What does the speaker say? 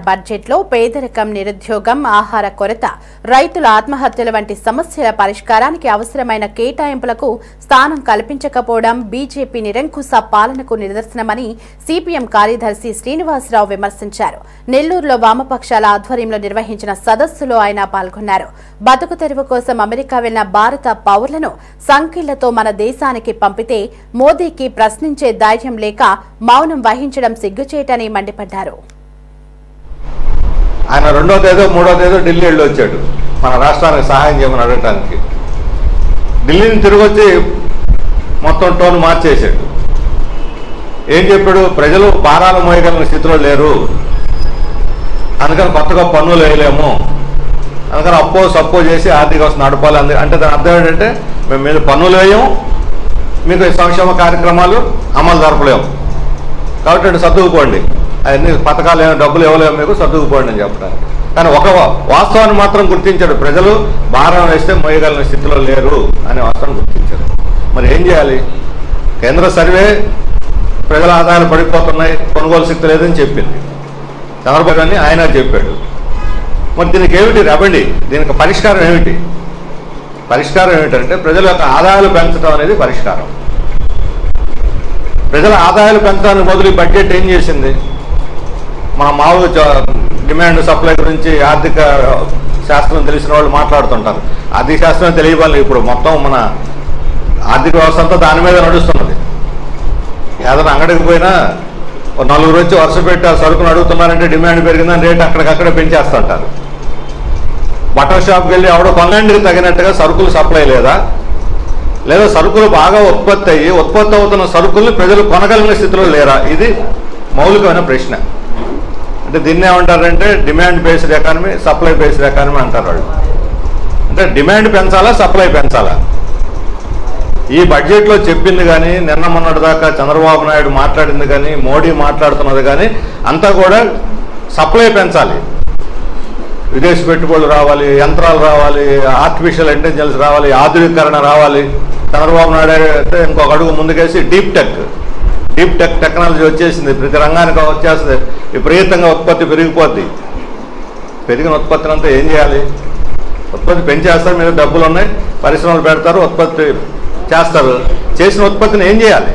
బడ్జెట్లో పేదరికం, నిరుద్యోగం, ఆహార కొరత, రైతుల ఆత్మహత్యల వంటి సమస్యల పరిష్కారానికి అవసరమైన కేటాయింపులకు స్థానం కల్పించకపోవడం బీజేపీ నిరంకుశ పాలనకు నిదర్శనమని సిపిఎం కార్యదర్శి శ్రీనివాసరావు విమర్శించారు. నెల్లూరులో వామపక్షాల ఆధ్వర్యంలో నిర్వహించిన సదస్సులో ఆయన పాల్గొన్నారు. బతుకు తెరువు కోసం అమెరికా వెళ్లిన భారత పౌరులను సంఖ్యలతో మన దేశానికి పంపితే మోదీకి ప్రశ్నించే ధైర్యం లేక మౌనం వహించడం సిగ్గుచేటని మండిపడ్డారు. ఆయన 2వ తేదీ 3వ తేదీ ఢిల్లీ వెళ్ళి వచ్చాడు మన రాష్ట్రానికి సహాయం చేయమని అడగటానికి. ఢిల్లీని తిరిగి వచ్చి మొత్తం టోన్ మార్చేశాడు. ఏం చెప్పాడు? ప్రజలు భారాలు మోయగలిగిన స్థితిలో లేరు, అందుకని కొత్తగా పన్నులు వేయలేము, అందుకని అప్పో సప్పో చేసి ఆర్థిక వ్యవస్థ నడపాలి. అంటే దాని అర్థం ఏంటంటే మేము మీద పన్నులు వేయము, మీకు సంక్షేమ కార్యక్రమాలు అమలు జరపలేము, కాబట్టి సర్దుకుపోండి, అవన్నీ పథకాలు ఏమైనా డబ్బులు ఇవ్వలేము, మీకు సర్దుకుపోండి అని చెప్పడానికి. కానీ ఒక వాస్తవాన్ని మాత్రం గుర్తించాడు, ప్రజలు భారం వేస్తే మోయగలిగిన స్థితిలో లేరు అనే వాస్తవాన్ని గుర్తించారు. మరి ఏం చేయాలి? కేంద్ర సర్వే ప్రజల ఆదాయాలు పడిపోతున్నాయి, కొనుగోలు శక్తి లేదని చెప్పింది చంద్రబాబు అని ఆయన చెప్పాడు. మరి దీనికి ఏమిటి రెమెడీ? దీనికి పరిష్కారం ఏమిటి? పరిష్కారం ఏమిటంటే ప్రజల యొక్క ఆదాయాలు పెంచడం అనేది పరిష్కారం. ప్రజల ఆదాయాలు పెంచడానికి బదులు ఈ బడ్జెట్ ఏం చేసింది? మన మామూలు డిమాండ్ సప్లై గురించి ఆర్థిక శాస్త్రం తెలిసిన వాళ్ళు మాట్లాడుతుంటారు. ఆర్థిక శాస్త్రం తెలియవాలి. ఇప్పుడు మొత్తం మన ఆర్థిక వ్యవస్థ అంతా దాని మీద నడుస్తున్నది. ఏదైనా అంగడికి పోయినా నలుగురు వచ్చి వరుస పెట్టి ఆ సరుకును అడుగుతున్నారంటే డిమాండ్ పెరిగిందని రేటు అక్కడికక్కడే పెంచేస్తుంటారు. బట్టల షాప్కి వెళ్ళి ఎవడో కొనలాంటికి తగినట్టుగా సరుకులు సప్లై లేదా సరుకులు బాగా ఉత్పత్తి అవుతున్న సరుకుల్ని ప్రజలు కొనగలిగిన స్థితిలో లేరా? ఇది మౌలికమైన ప్రశ్న. అంటే దీన్ని ఏమంటారంటే demand based economy, supply based economy అంటారు వాళ్ళు. అంటే డిమాండ్ పెంచాలా, సప్లై పెంచాలా? ఈ బడ్జెట్లో చెప్పింది కానీ, నిన్న మొన్నటి దాకా చంద్రబాబు నాయుడు మాట్లాడింది కానీ, మోడీ మాట్లాడుతున్నది కానీ అంతా కూడా సప్లై పెంచాలి. విదేశీ పెట్టుబడులు రావాలి, యంత్రాలు రావాలి, ఆర్టిఫిషియల్ ఇంటెలిజెన్స్ రావాలి, ఆధునీకరణ రావాలి. చంద్రబాబు నాయుడు అయితే ఇంకొక అడుగు ముందుకేసి డీప్ టెక్ టెక్నాలజీ వచ్చేసింది, ప్రతి రంగానికి వచ్చేస్తుంది, విపరీతంగా ఉత్పత్తి పెరిగిపోద్ది. పెరిగిన ఉత్పత్తిని అంతా ఏం చేయాలి? ఉత్పత్తి పెంచేస్తారు, మీద డబ్బులు ఉన్నాయి, పరిశ్రమలు పెడతారు, ఉత్పత్తి చేస్తారు. చేసిన ఉత్పత్తిని ఏం చేయాలి?